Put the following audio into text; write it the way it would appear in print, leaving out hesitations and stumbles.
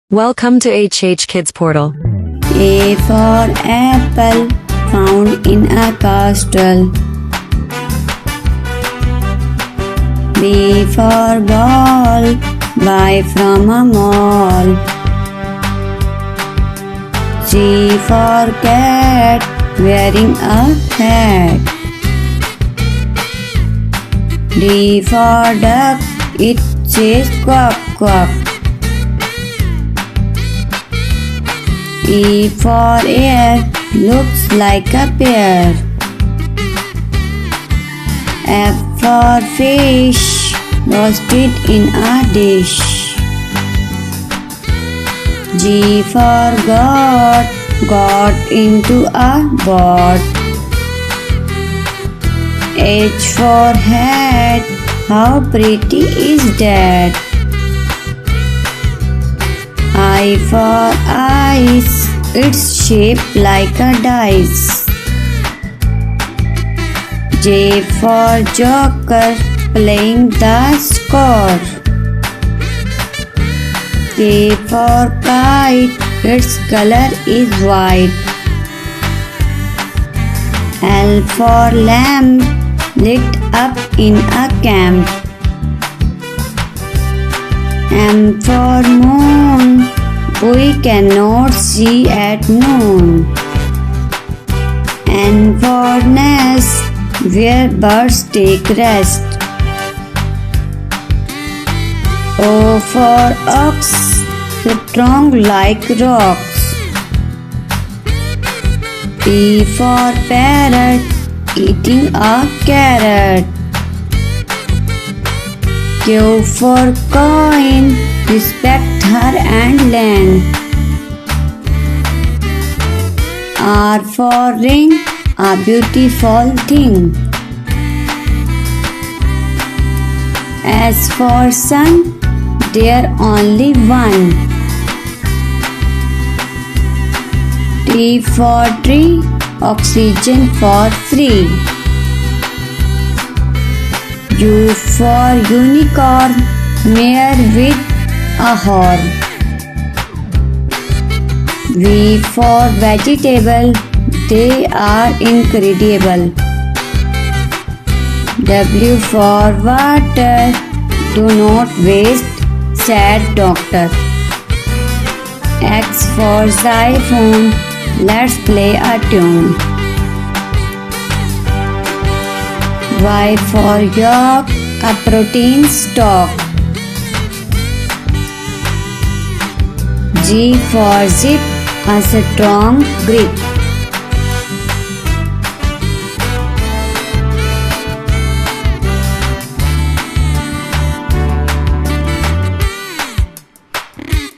Welcome to HHkidsportal. A for apple, found in a castle. B for ball, buy from a mall. C for cat, wearing a hat. D for duck, it says quack quack. E for air, looks like a pear. F for fish, roasted in a dish. G for God, got into a boat. H for hat, how pretty is that? I for ice, it's shaped like a dice. J for joker, playing the score. K for kite, its color is white. L for lamp, lit up in a camp. M for moon, we cannot see at noon. N for nest, where birds take rest. O for ox, strong like rocks. P for parrot, eating a carrot. Q for coin, respect her and land. R for ring, a beautiful thing. S for sun, there only one. T for tree, oxygen for free. U for unicorn, mare with a horn. V for vegetable, they are incredible. W for water, do not waste, said doctor. X for xylophone, let's play a tune. Y for yolk, a protein stock. G for zip, a strong grip.